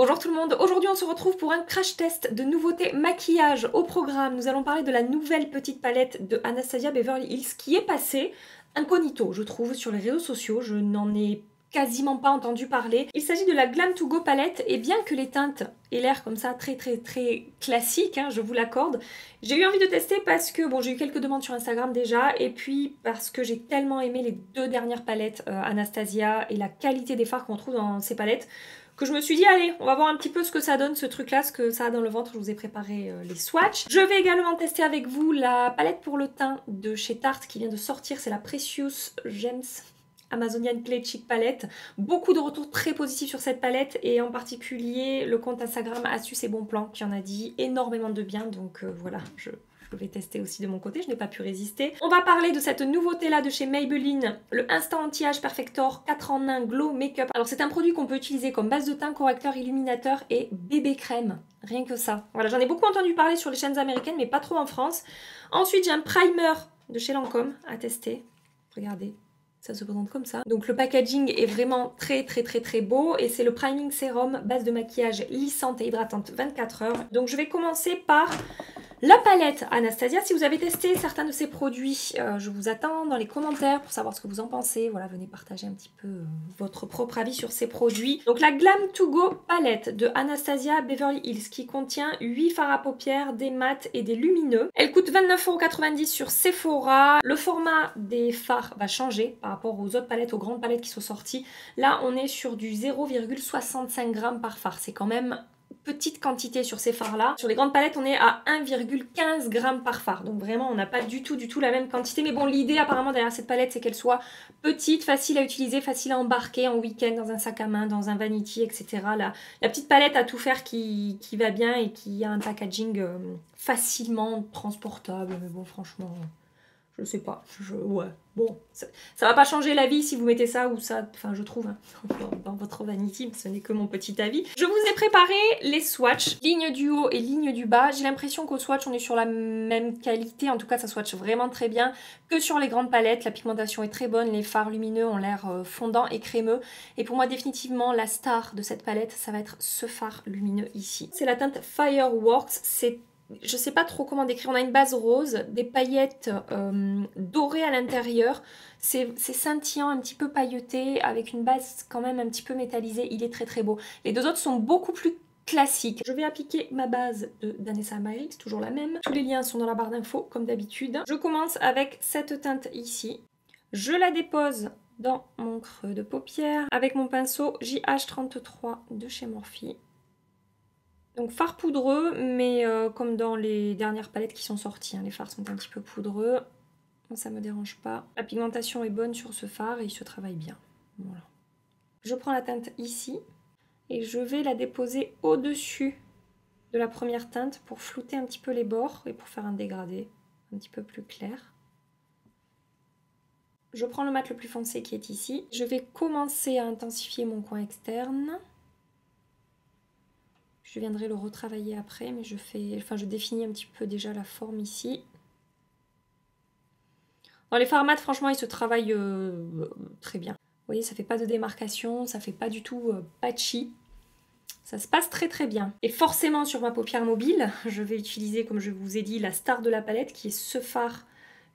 Bonjour tout le monde, aujourd'hui on se retrouve pour un crash test de nouveautés maquillage. Au programme, nous allons parler de la nouvelle petite palette de Anastasia Beverly Hills qui est passée incognito, je trouve, sur les réseaux sociaux. Je n'en ai quasiment pas entendu parler. Il s'agit de la Glam To Go palette et bien que les teintes aient l'air comme ça très classiques, hein, je vous l'accorde, j'ai eu envie de tester parce que bon, j'ai eu quelques demandes sur Instagram déjà et puis parce que j'ai tellement aimé les deux dernières palettes Anastasia et la qualité des fards qu'on trouve dans ces palettes que je me suis dit allez, on va voir un petit peu ce que ça donne ce truc là, ce que ça a dans le ventre. Je vous ai préparé les swatchs. Je vais également tester avec vous la palette pour le teint de chez Tarte qui vient de sortir, c'est la Precious Gems Amazonian Clay Cheek Palette. Beaucoup de retours très positifs sur cette palette et en particulier le compte Instagram Astuces et Bon Plan qui en a dit énormément de bien, donc voilà, je vais tester aussi de mon côté, je n'ai pas pu résister. On va parler de cette nouveauté là de chez Maybelline, le Instant Anti-Âge Perfector 4 en 1 Glow Makeup. Alors c'est un produit qu'on peut utiliser comme base de teint, correcteur, illuminateur et bébé crème. Rien que ça. Voilà, j'en ai beaucoup entendu parler sur les chaînes américaines mais pas trop en France. Ensuite j'ai un primer de chez Lancôme à tester. Regardez. Ça se présente comme ça. Donc le packaging est vraiment très beau et c'est le Priming Serum, base de maquillage lissante et hydratante 24 heures. Donc je vais commencer par la palette Anastasia. Si vous avez testé certains de ces produits, je vous attends dans les commentaires pour savoir ce que vous en pensez. Voilà, venez partager un petit peu votre propre avis sur ces produits. Donc la Glam To Go palette de Anastasia Beverly Hills qui contient 8 fards à paupières, des mats et des lumineux. Elle coûte 29,90 € sur Sephora. Le format des fards va changer par rapport aux autres palettes, aux grandes palettes qui sont sorties. Là, on est sur du 0,65 g par fard. C'est quand même petite quantité sur ces fards là. Sur les grandes palettes on est à 1,15 g par fard, donc vraiment on n'a pas du tout la même quantité, mais bon, l'idée apparemment derrière cette palette c'est qu'elle soit petite, facile à utiliser, facile à embarquer en week-end dans un sac à main, dans un vanity, etc. La petite palette à tout faire qui va bien et qui a un packaging facilement transportable, mais bon franchement je sais pas, ouais, bon, ça va pas changer la vie si vous mettez ça ou ça, enfin je trouve, hein, dans votre vanity, ce n'est que mon petit avis. Je vous ai préparé les swatchs, ligne du haut et ligne du bas. J'ai l'impression qu'au swatch on est sur la même qualité, en tout cas ça swatch vraiment très bien que sur les grandes palettes. La pigmentation est très bonne, les fards lumineux ont l'air fondants et crémeux. Et pour moi définitivement la star de cette palette, ça va être ce fard lumineux ici. C'est la teinte Fireworks, je sais pas trop comment décrire, on a une base rose, des paillettes dorées à l'intérieur, c'est scintillant, un petit peu pailleté, avec une base quand même un petit peu métallisée, il est très beau. Les deux autres sont beaucoup plus classiques. Je vais appliquer ma base de Danessa Myricks, toujours la même. Tous les liens sont dans la barre d'infos comme d'habitude. Je commence avec cette teinte ici. Je la dépose dans mon creux de paupière avec mon pinceau JH33 de chez Morphe. Donc fard poudreux, mais comme dans les dernières palettes qui sont sorties, hein, les fards sont un petit peu poudreux. Moi, ça me dérange pas. La pigmentation est bonne sur ce fard et il se travaille bien. Voilà. Je prends la teinte ici et je vais la déposer au-dessus de la première teinte pour flouter un petit peu les bords et pour faire un dégradé un petit peu plus clair. Je prends le mat le plus foncé qui est ici. Je vais commencer à intensifier mon coin externe. Je viendrai le retravailler après, mais je définis un petit peu déjà la forme ici. Dans les fards mat, franchement, ils se travaillent très bien. Vous voyez, ça fait pas de démarcation, ça fait pas du tout patchy. Ça se passe très bien. Et forcément, sur ma paupière mobile, je vais utiliser, comme je vous ai dit, la star de la palette, qui est ce fard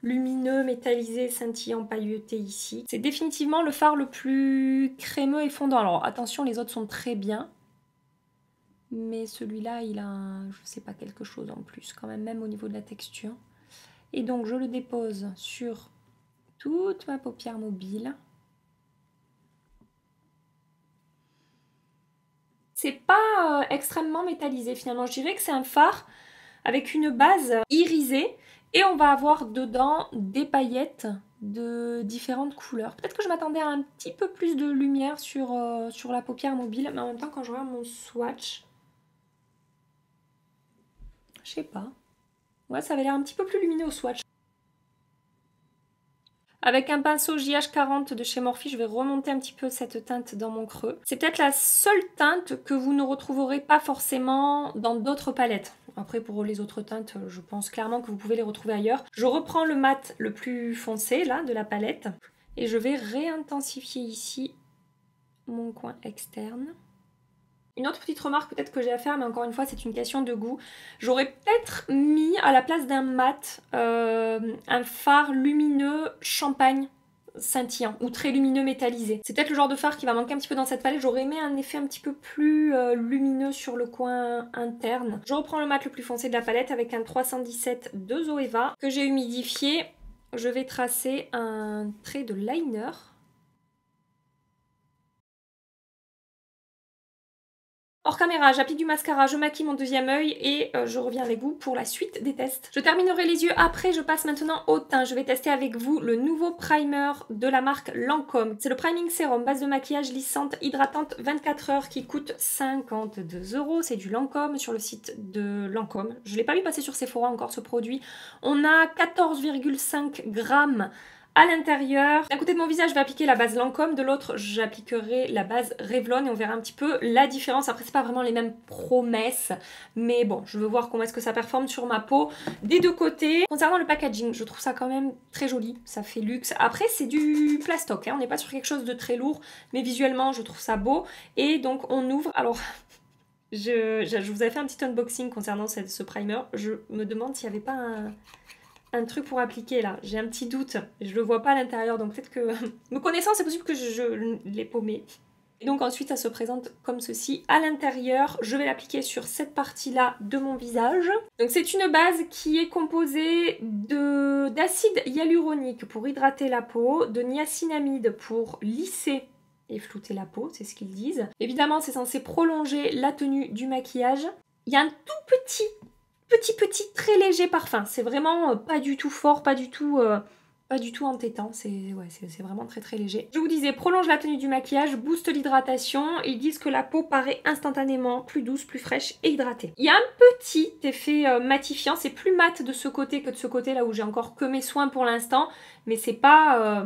lumineux, métallisé, scintillant, pailleté ici. C'est définitivement le fard le plus crémeux et fondant. Alors attention, les autres sont très bien. Mais celui-là, il a, je sais pas, quelque chose en plus, quand même au niveau de la texture. Et donc, je le dépose sur toute ma paupière mobile. C'est pas extrêmement métallisé, finalement. Je dirais que c'est un fard avec une base irisée. Et on va avoir dedans des paillettes de différentes couleurs. Peut-être que je m'attendais à un petit peu plus de lumière sur la paupière mobile. Mais en même temps, quand je regarde mon swatch... Je sais pas. Ouais, ça avait l'air un petit peu plus lumineux au swatch. Avec un pinceau JH40 de chez Morphe, je vais remonter un petit peu cette teinte dans mon creux. C'est peut-être la seule teinte que vous ne retrouverez pas forcément dans d'autres palettes. Après, pour les autres teintes, je pense clairement que vous pouvez les retrouver ailleurs. Je reprends le mat le plus foncé, là, de la palette. Et je vais réintensifier ici mon coin externe. Une autre petite remarque peut-être que j'ai à faire, mais encore une fois c'est une question de goût. J'aurais peut-être mis à la place d'un mat un fard lumineux champagne scintillant ou très lumineux métallisé. C'est peut-être le genre de fard qui va manquer un petit peu dans cette palette. J'aurais aimé un effet un petit peu plus lumineux sur le coin interne. Je reprends le mat le plus foncé de la palette avec un 317 de Zoeva que j'ai humidifié. Je vais tracer un trait de liner. Hors caméra, j'applique du mascara, je maquille mon deuxième œil et je reviens avec vous pour la suite des tests. Je terminerai les yeux après, je passe maintenant au teint. Je vais tester avec vous le nouveau primer de la marque Lancôme. C'est le Priming Serum, base de maquillage lissante, hydratante 24 heures qui coûte 52 €. C'est du Lancôme sur le site de Lancôme. Je ne l'ai pas vu passer sur Sephora encore ce produit. On a 14,5 grammes à l'intérieur. D'un côté de mon visage, je vais appliquer la base Lancôme, de l'autre, j'appliquerai la base Revlon et on verra un petit peu la différence. Après, c'est pas vraiment les mêmes promesses, mais bon, je veux voir comment est-ce que ça performe sur ma peau des deux côtés. Concernant le packaging, je trouve ça quand même très joli, ça fait luxe. Après, c'est du plastoc, hein. On n'est pas sur quelque chose de très lourd, mais visuellement, je trouve ça beau. Et donc, on ouvre. Alors, je vous avais fait un petit unboxing concernant ce primer. Je me demande s'il n'y avait pas un truc pour appliquer là, j'ai un petit doute, je le vois pas à l'intérieur donc peut-être que me connaissant c'est possible que je l'ai paumé. Et donc ensuite ça se présente comme ceci à l'intérieur, je vais l'appliquer sur cette partie là de mon visage. Donc c'est une base qui est composée d'acide hyaluronique pour hydrater la peau, de niacinamide pour lisser et flouter la peau, c'est ce qu'ils disent. Évidemment c'est censé prolonger la tenue du maquillage. Il y a un tout petit très léger parfum, c'est vraiment pas du tout fort, pas du tout entêtant, c'est vraiment très très léger. Je vous disais, prolonge la tenue du maquillage, booste l'hydratation, ils disent que la peau paraît instantanément plus douce, plus fraîche et hydratée. Il y a un petit effet matifiant, c'est plus mat de ce côté que de ce côté là où j'ai encore que mes soins pour l'instant, mais c'est pas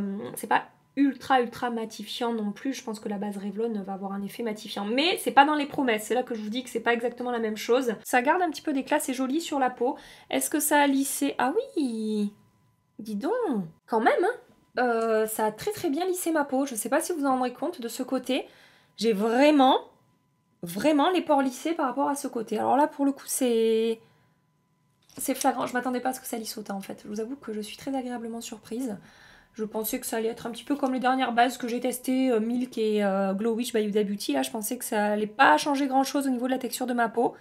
ultra matifiant non plus. Je pense que la base Revlon va avoir un effet matifiant, mais c'est pas dans les promesses, c'est là que je vous dis que c'est pas exactement la même chose. Ça garde un petit peu d'éclat, c'est joli sur la peau. Est-ce que ça a lissé? Ah oui, dis donc, quand même hein. Ça a très très bien lissé ma peau, je sais pas si vous en rendrez compte de ce côté. J'ai vraiment les pores lissés par rapport à ce côté. Alors là pour le coup c'est flagrant, je m'attendais pas à ce que ça lisse autant en fait. Je vous avoue que je suis très agréablement surprise. Je pensais que ça allait être un petit peu comme les dernières bases que j'ai testées, Milk et Glow Witch by Huda Beauty. Là, je pensais que ça allait pas changer grand chose au niveau de la texture de ma peau.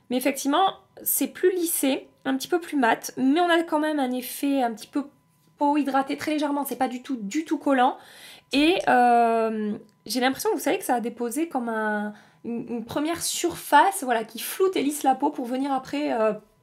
Mais effectivement, c'est plus lissé, un petit peu plus mat. Mais on a quand même un effet un petit peu peau hydratée très légèrement. C'est pas du tout collant. Et j'ai l'impression, vous savez, que ça a déposé comme une première surface voilà, qui floute et lisse la peau pour venir après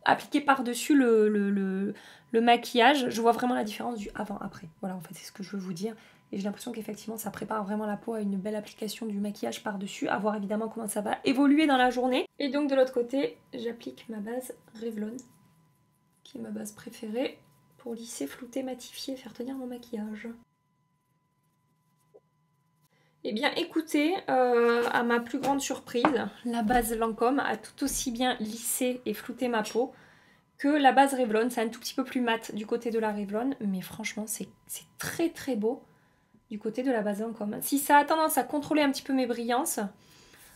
appliquer par-dessus le maquillage. Je vois vraiment la différence du avant-après. Voilà, en fait, c'est ce que je veux vous dire. Et j'ai l'impression qu'effectivement, ça prépare vraiment la peau à une belle application du maquillage par-dessus. À voir évidemment comment ça va évoluer dans la journée. Et donc, de l'autre côté, j'applique ma base Revlon, qui est ma base préférée, pour lisser, flouter, matifier, faire tenir mon maquillage. Eh bien écoutez, à ma plus grande surprise, la base Lancôme a tout aussi bien lissé et flouté ma peau que la base Revlon. C'est un tout petit peu plus mat du côté de la Revlon, mais franchement c'est très très beau du côté de la base Lancôme. Si ça a tendance à contrôler un petit peu mes brillances,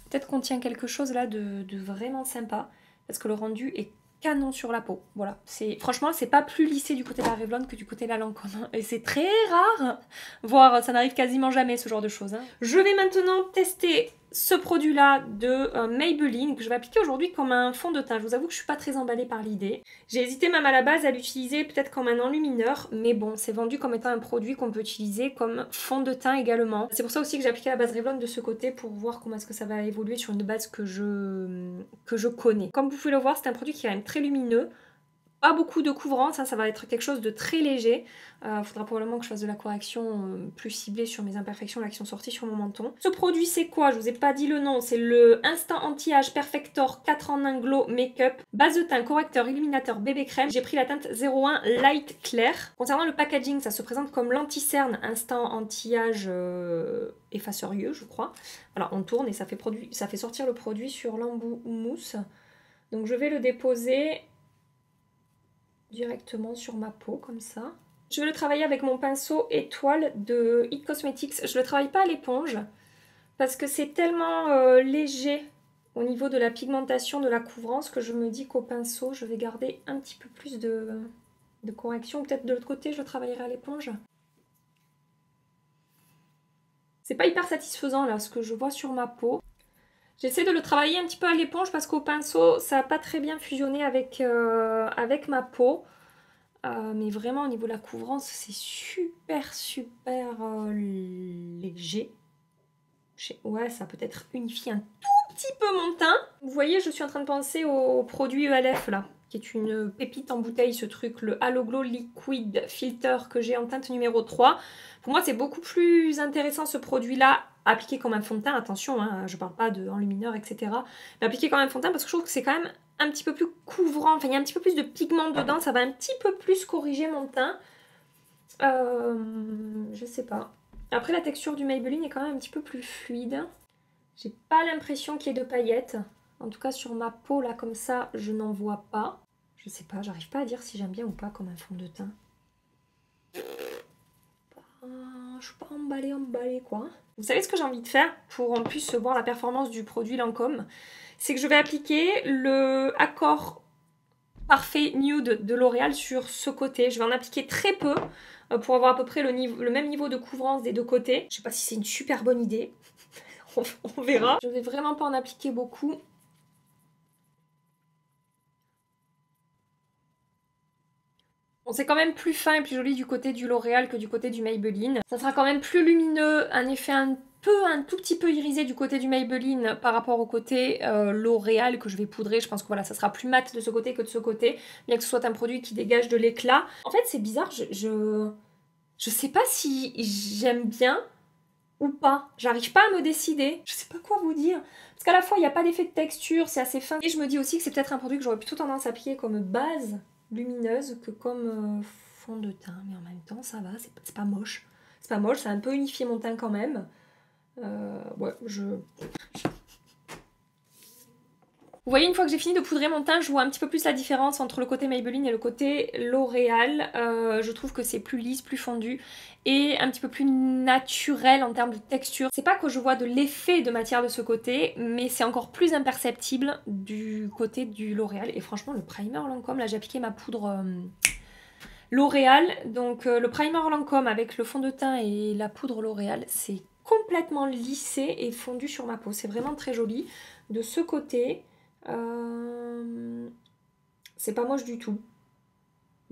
peut-être qu'on tient quelque chose là de vraiment sympa, parce que le rendu est canon sur la peau. Voilà, franchement c'est pas plus lissé du côté de la Revlon que du côté de la Lancôme, et c'est très rare, voire ça n'arrive quasiment jamais ce genre de choses hein. Je vais maintenant tester ce produit là de Maybelline que je vais appliquer aujourd'hui comme un fond de teint. Je vous avoue que je suis pas très emballée par l'idée. J'ai hésité même à la base à l'utiliser peut-être comme un enlumineur, mais bon, c'est vendu comme étant un produit qu'on peut utiliser comme fond de teint également. C'est pour ça aussi que j'ai appliqué la base Revlon de ce côté pour voir comment est-ce que ça va évoluer sur une base que je connais. Comme vous pouvez le voir, c'est un produit qui est quand même très lumineux. Pas beaucoup de couvrant, ça va être quelque chose de très léger. Faudra probablement que je fasse de la correction plus ciblée sur mes imperfections là qui sont sorties sur mon menton. Ce produit c'est quoi? Je vous ai pas dit le nom, c'est le Instant Anti-Âge Perfector 4 en 1 Glow Make-up. Base de teint, correcteur, illuminateur, bébé crème. J'ai pris la teinte 01 Light Clair. Concernant le packaging, ça se présente comme l'anti-cerne Instant Anti-Âge effaceur yeux je crois. Voilà, on tourne et ça fait sortir le produit sur l'embout mousse. Donc je vais le déposer directement sur ma peau comme ça. Je vais le travailler avec mon pinceau étoile de It Cosmetics. Je le travaille pas à l'éponge parce que c'est tellement léger au niveau de la pigmentation, de la couvrance, que je me dis qu'au pinceau, je vais garder un petit peu plus de correction. Peut-être de l'autre côté, je travaillerai à l'éponge. C'est pas hyper satisfaisant là, ce que je vois sur ma peau. J'essaie de le travailler un petit peu à l'éponge parce qu'au pinceau, ça n'a pas très bien fusionné avec, avec ma peau. Mais vraiment, au niveau de la couvrance, c'est super, super léger. Ouais, ça peut être unifié un tout petit peu mon teint. Vous voyez, je suis en train de penser au produit ELF là, qui est une pépite en bouteille, ce truc, le Halo Glow Liquid Filter que j'ai en teinte numéro 3. Pour moi, c'est beaucoup plus intéressant ce produit-là, appliqué comme un fond de teint, attention, hein, je parle pas de enlumineur, etc. Mais appliqué comme un fond de teint parce que je trouve que c'est quand même un petit peu plus couvrant, enfin il y a un petit peu plus de pigment dedans, ça va un petit peu plus corriger mon teint. Je sais pas. Après, la texture du Maybelline est quand même un petit peu plus fluide. J'ai pas l'impression qu'il y ait de paillettes. En tout cas, sur ma peau, là, comme ça, je n'en vois pas. Je sais pas, j'arrive pas à dire si j'aime bien ou pas comme un fond de teint. Je suis pas emballée, quoi. Vous savez ce que j'ai envie de faire pour en plus voir la performance du produit Lancôme? C'est que je vais appliquer le Accord Parfait Nude de L'Oréal sur ce côté. Je vais en appliquer très peu pour avoir à peu près le même niveau de couvrance des deux côtés. Je sais pas si c'est une super bonne idée. On verra. Je vais vraiment pas en appliquer beaucoup. Bon, c'est quand même plus fin et plus joli du côté du L'Oréal que du côté du Maybelline. Ça sera quand même plus lumineux, un effet un tout petit peu irisé du côté du Maybelline par rapport au côté L'Oréal que je vais poudrer. Je pense que voilà, ça sera plus mat de ce côté que de ce côté, bien que ce soit un produit qui dégage de l'éclat. En fait, c'est bizarre, je sais pas si j'aime bien ou pas. J'arrive pas à me décider. Je sais pas quoi vous dire. Parce qu'à la fois, il n'y a pas d'effet de texture, c'est assez fin. Et je me dis aussi que c'est peut-être un produit que j'aurais plutôt tendance à appliquer comme base lumineuse que comme fond de teint. Mais en même temps, ça va, c'est pas moche. C'est pas moche, ça a un peu unifié mon teint quand même. Ouais, Vous voyez, une fois que j'ai fini de poudrer mon teint, je vois un petit peu plus la différence entre le côté Maybelline et le côté L'Oréal. Je trouve que c'est plus lisse, plus fondu et un petit peu plus naturel en termes de texture. C'est pas que je vois de l'effet de matière de ce côté, mais c'est encore plus imperceptible du côté du L'Oréal. Et franchement, le primer Lancôme, là j'ai appliqué ma poudre L'Oréal. Donc le primer Lancôme avec le fond de teint et la poudre L'Oréal, c'est complètement lissé et fondu sur ma peau. C'est vraiment très joli. De ce côté... c'est pas moche du tout,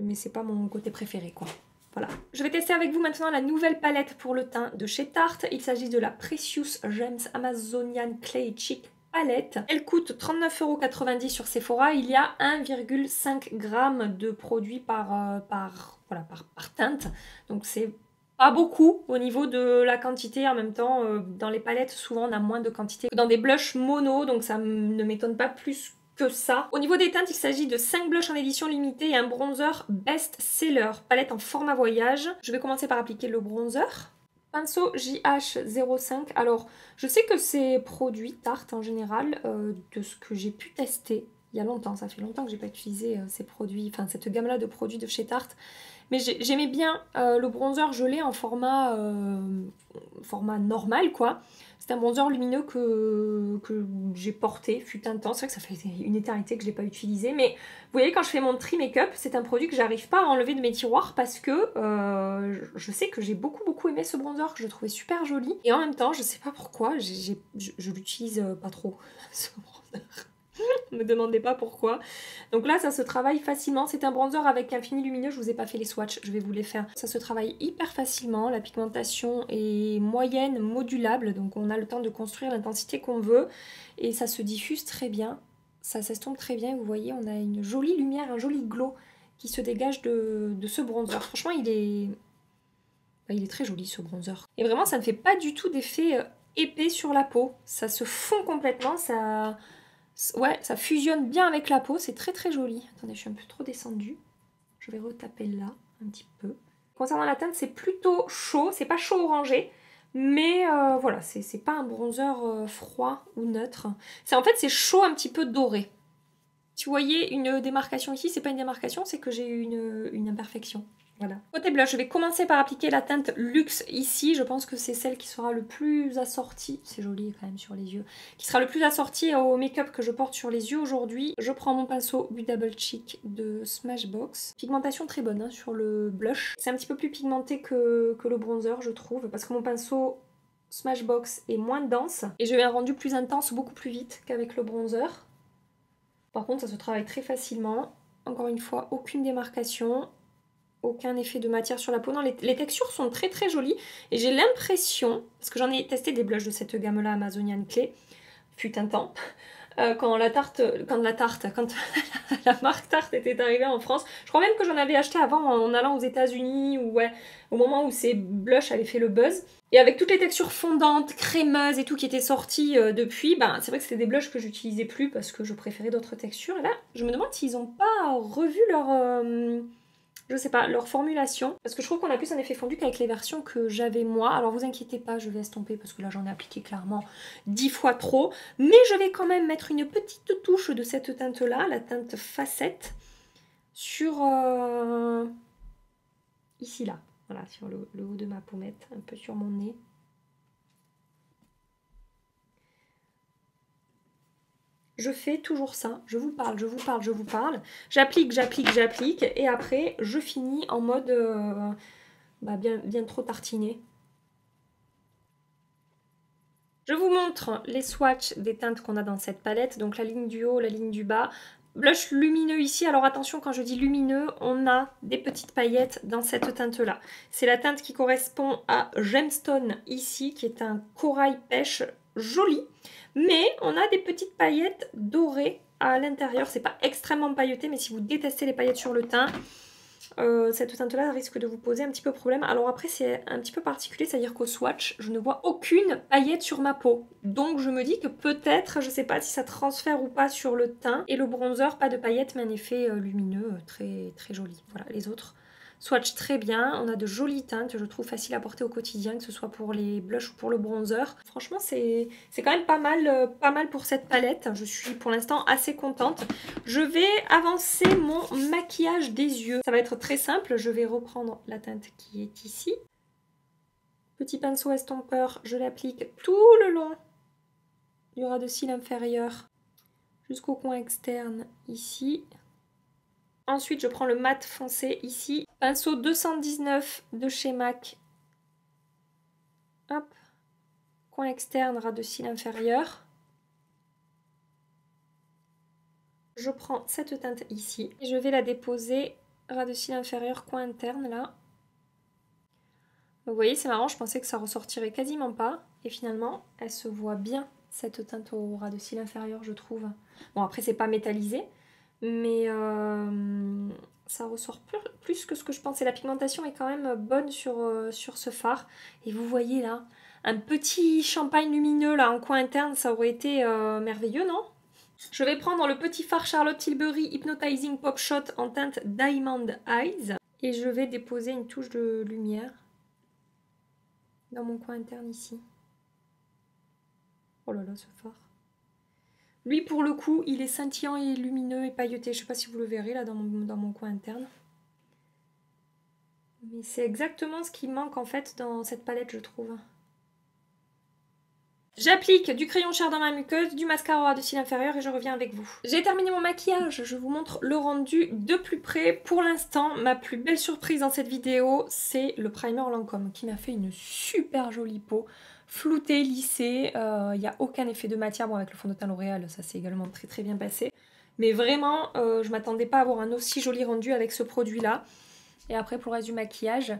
mais c'est pas mon côté préféré quoi. Voilà. Je vais tester avec vous maintenant la nouvelle palette pour le teint de chez Tarte. Il s'agit de la Precious Gems Amazonian Clay Cheek Palette. Elle coûte 39,90 € sur Sephora. Il y a 1,5 g de produit par teinte. Donc c'est pas beaucoup au niveau de la quantité. En même temps, dans les palettes, souvent on a moins de quantité que dans des blushs mono, donc ça ne m'étonne pas plus que ça. Au niveau des teintes, il s'agit de 5 blushs en édition limitée et un bronzer best seller. Palette en format voyage. Je vais commencer par appliquer le bronzer. Pinceau JH05. Alors, je sais que ces produits Tarte en général, de ce que j'ai pu tester, il y a longtemps, ça fait longtemps que j'ai pas utilisé ces produits, enfin cette gamme là de produits de chez Tarte. Mais j'aimais bien le bronzer, je l'ai en format normal quoi. C'est un bronzer lumineux que j'ai porté, fut un temps. C'est vrai que ça fait une éternité que je l'ai pas utilisé. Mais vous voyez, quand je fais mon tri make-up, c'est un produit que j'arrive pas à enlever de mes tiroirs parce que je sais que j'ai beaucoup aimé ce bronzer, que je trouvais super joli. Et en même temps, je sais pas pourquoi, je l'utilise pas trop, ce bronzer. Ne me demandez pas pourquoi. Donc là, ça se travaille facilement. C'est un bronzer avec un fini lumineux. Je vous ai pas fait les swatchs, je vais vous les faire. Ça se travaille hyper facilement. La pigmentation est moyenne, modulable. Donc on a le temps de construire l'intensité qu'on veut. Et ça se diffuse très bien. Ça s'estompe très bien. Vous voyez, on a une jolie lumière, un joli glow qui se dégage de ce bronzer. Franchement, il est très joli ce bronzer. Et vraiment, ça ne fait pas du tout d'effet épais sur la peau. Ça se fond complètement. Ouais, ça fusionne bien avec la peau, c'est très joli. Attendez, je suis un peu trop descendue. Je vais retaper là, un petit peu. Concernant la teinte, c'est plutôt chaud, c'est pas chaud orangé. Mais voilà, c'est pas un bronzer froid ou neutre. En fait, c'est chaud un petit peu doré. Si vous voyez une démarcation ici, c'est pas une démarcation, c'est que j'ai eu une imperfection. Voilà. Côté blush, je vais commencer par appliquer la teinte Luxe ici. Je pense que c'est celle qui sera le plus assortie. C'est joli quand même sur les yeux. Qui sera le plus assortie au make-up que je porte sur les yeux aujourd'hui. Je prends mon pinceau Double Cheek de Smashbox. Pigmentation très bonne hein, sur le blush. C'est un petit peu plus pigmenté que le bronzer je trouve. Parce que mon pinceau Smashbox est moins dense. Et j'ai eu un rendu plus intense beaucoup plus vite qu'avec le bronzer. Par contre ça se travaille très facilement. Encore une fois, aucune démarcation. Aucun effet de matière sur la peau. Non, les textures sont très très jolies. Et j'ai l'impression, parce que j'en ai testé des blushs de cette gamme-là, Amazonian Clay, fut un temps, quand la marque Tarte était arrivée en France. Je crois même que j'en avais acheté avant en allant aux États-Unis, ou ouais, au moment où ces blushs avaient fait le buzz. Et avec toutes les textures fondantes, crémeuses et tout qui étaient sorties depuis, ben, c'est vrai que c'était des blushs que j'utilisais plus parce que je préférais d'autres textures. Et là, je me demande s'ils n'ont pas revu leur... je sais pas, leur formulation. Parce que je trouve qu'on a plus un effet fondu qu'avec les versions que j'avais moi. Alors vous inquiétez pas, je vais estomper parce que là j'en ai appliqué clairement 10 fois trop. Mais je vais quand même mettre une petite touche de cette teinte-là, la teinte Facette, sur... ici là. Voilà, sur le haut de ma pommette, un peu sur mon nez. Je fais toujours ça, je vous parle, je vous parle, je vous parle. J'applique, j'applique, j'applique. Et après, je finis en mode bien trop tartiné. Je vous montre les swatchs des teintes qu'on a dans cette palette. Donc la ligne du haut, la ligne du bas. Blush lumineux ici. Alors attention, quand je dis lumineux, on a des petites paillettes dans cette teinte-là. C'est la teinte qui correspond à Gemstone ici, qui est un corail pêche joli. Mais on a des petites paillettes dorées à l'intérieur. C'est pas extrêmement pailleté, mais si vous détestez les paillettes sur le teint, cette teinte-là risque de vous poser un petit peu problème. Alors après, c'est un petit peu particulier, c'est-à-dire qu'au swatch, je ne vois aucune paillette sur ma peau. Donc je me dis que peut-être, je sais pas si ça transfère ou pas sur le teint. Et le bronzer, pas de paillettes, mais un effet lumineux très, très joli. Voilà, les autres swatch très bien. On a de jolies teintes, je trouve facile à porter au quotidien, que ce soit pour les blushs ou pour le bronzer. Franchement, c'est quand même pas mal pour cette palette. Je suis pour l'instant assez contente. Je vais avancer mon maquillage des yeux. Ça va être très simple. Je vais reprendre la teinte qui est ici. Petit pinceau estompeur, je l'applique tout le long du ras de cils inférieur jusqu'au coin externe ici. Ensuite, je prends le mat foncé ici. Pinceau 219 de chez MAC. Hop. Coin externe, ras de cils inférieur. Je prends cette teinte ici. Et je vais la déposer ras de cils inférieur, coin interne là. Vous voyez, c'est marrant, je pensais que ça ressortirait quasiment pas. Et finalement, elle se voit bien, cette teinte au ras de cils inférieur, je trouve. Bon, après, c'est pas métallisé. Mais ça ressort plus que ce que je pensais. La pigmentation est quand même bonne sur ce fard. Et vous voyez là, un petit champagne lumineux là en coin interne, ça aurait été merveilleux, non? Je vais prendre le petit fard Charlotte Tilbury Hypnotizing Pop Shot en teinte Diamond Eyes. Et je vais déposer une touche de lumière dans mon coin interne ici. Oh là là, ce fard. Lui, pour le coup, il est scintillant et lumineux et pailleté. Je ne sais pas si vous le verrez là dans mon coin interne. Mais c'est exactement ce qui manque en fait dans cette palette, je trouve. J'applique du crayon chair dans ma muqueuse, du mascara au ras de cils inférieur et je reviens avec vous. J'ai terminé mon maquillage, je vous montre le rendu de plus près. Pour l'instant, ma plus belle surprise dans cette vidéo, c'est le primer Lancôme qui m'a fait une super jolie peau. Floutée, lissée, il n'y a aucun effet de matière. Bon, avec le fond de teint L'Oréal, ça s'est également très très bien passé. Mais vraiment, je m'attendais pas à avoir un aussi joli rendu avec ce produit-là. Et après, pour le reste du maquillage,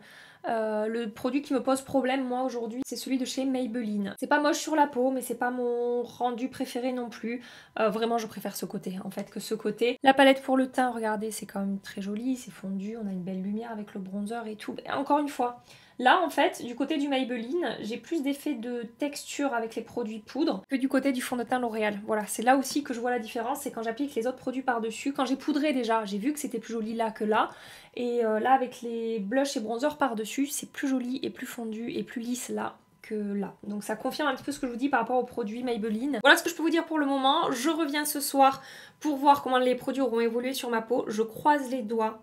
le produit qui me pose problème, moi, aujourd'hui, c'est celui de chez Maybelline. C'est pas moche sur la peau, mais c'est pas mon rendu préféré non plus. Vraiment, je préfère ce côté, en fait, que ce côté. La palette pour le teint, regardez, c'est quand même très joli, c'est fondu, on a une belle lumière avec le bronzer et tout. Et encore une fois, là, en fait, du côté du Maybelline, j'ai plus d'effet de texture avec les produits poudre que du côté du fond de teint L'Oréal. Voilà, c'est là aussi que je vois la différence, c'est quand j'applique les autres produits par-dessus. Quand j'ai poudré déjà, j'ai vu que c'était plus joli là que là. Et là, avec les blushs et bronzers par-dessus, c'est plus joli et plus fondu et plus lisse là que là. Donc ça confirme un petit peu ce que je vous dis par rapport aux produits Maybelline. Voilà ce que je peux vous dire pour le moment. Je reviens ce soir pour voir comment les produits auront évolué sur ma peau. Je croise les doigts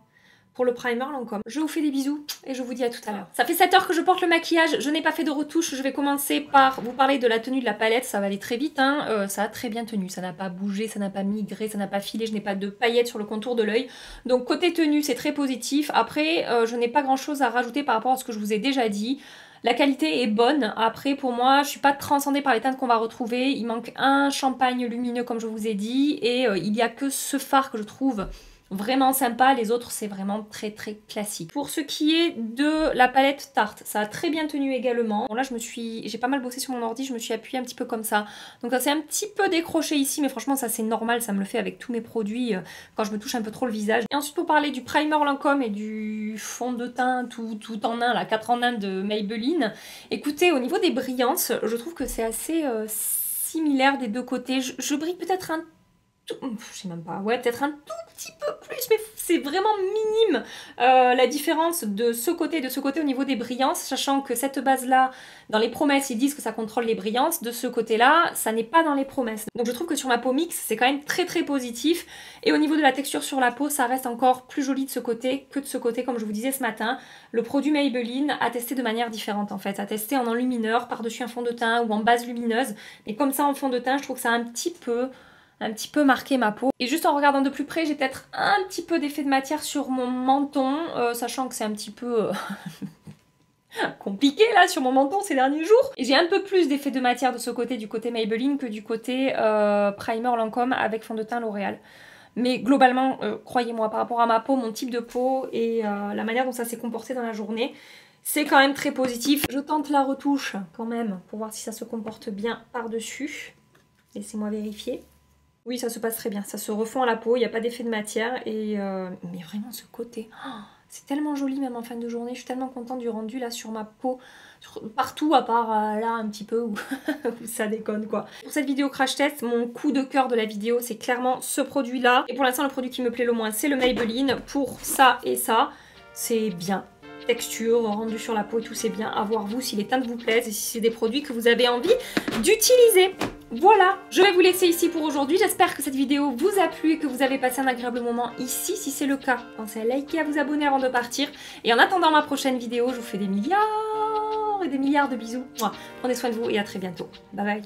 pour le primer Lancôme. Je vous fais des bisous et je vous dis à tout à l'heure. Ça fait 7 heures que je porte le maquillage, je n'ai pas fait de retouche, je vais commencer par vous parler de la tenue de la palette, ça va aller très vite, hein. Ça a très bien tenu, ça n'a pas bougé, ça n'a pas migré, ça n'a pas filé, je n'ai pas de paillettes sur le contour de l'œil. Donc côté tenue, c'est très positif. Après, je n'ai pas grand chose à rajouter par rapport à ce que je vous ai déjà dit. La qualité est bonne. Après, pour moi, je suis pas transcendée par les teintes qu'on va retrouver. Il manque un champagne lumineux, comme je vous ai dit, et il n'y a que ce fard que je trouve vraiment sympa, les autres c'est vraiment très classique. Pour ce qui est de la palette Tarte, ça a très bien tenu également. Bon là j'ai pas mal bossé sur mon ordi, je me suis appuyée un petit peu comme ça. Donc ça s'est un petit peu décroché ici, mais franchement ça c'est normal, ça me le fait avec tous mes produits quand je me touche un peu trop le visage. Et ensuite pour parler du primer Lancôme et du fond de teint tout en un, la 4 en 1 de Maybelline. Écoutez, au niveau des brillances, je trouve que c'est assez similaire des deux côtés. Je brille peut-être un je sais même pas, ouais, peut-être un tout petit peu plus, mais c'est vraiment minime la différence de ce côté et de ce côté au niveau des brillances, sachant que cette base-là, dans les promesses, ils disent que ça contrôle les brillances, de ce côté-là, ça n'est pas dans les promesses. Donc je trouve que sur ma peau mixte, c'est quand même très positif, et au niveau de la texture sur la peau, ça reste encore plus joli de ce côté que de ce côté, comme je vous disais ce matin. Le produit Maybelline a testé de manière différente en fait, a testé en enlumineur, par-dessus un fond de teint ou en base lumineuse, mais comme ça en fond de teint, je trouve que ça a un petit peu marqué ma peau. Et juste en regardant de plus près, j'ai peut-être un petit peu d'effet de matière sur mon menton, sachant que c'est un petit peu compliqué là sur mon menton ces derniers jours. Et j'ai un peu plus d'effet de matière de ce côté, du côté Maybelline, que du côté primer Lancôme avec fond de teint L'Oréal. Mais globalement, croyez-moi, par rapport à ma peau, mon type de peau et la manière dont ça s'est comporté dans la journée, c'est quand même très positif. Je tente la retouche quand même pour voir si ça se comporte bien par-dessus. Laissez-moi vérifier. Oui, ça se passe très bien, ça se refond à la peau, il n'y a pas d'effet de matière et mais vraiment ce côté, oh, c'est tellement joli même en fin de journée, je suis tellement contente du rendu là sur ma peau, partout à part là un petit peu où, où ça déconne quoi. Pour cette vidéo crash test, mon coup de cœur de la vidéo c'est clairement ce produit là et pour l'instant le produit qui me plaît le moins c'est le Maybelline. Pour ça et ça, c'est bien. Texture, rendu sur la peau et tout c'est bien, à voir vous si les teintes vous plaisent et si c'est des produits que vous avez envie d'utiliser. Voilà, je vais vous laisser ici pour aujourd'hui. J'espère que cette vidéo vous a plu et que vous avez passé un agréable moment ici. Si c'est le cas, pensez à liker, à vous abonner avant de partir. Et en attendant ma prochaine vidéo, je vous fais des milliards et des milliards de bisous. Prenez soin de vous et à très bientôt. Bye bye.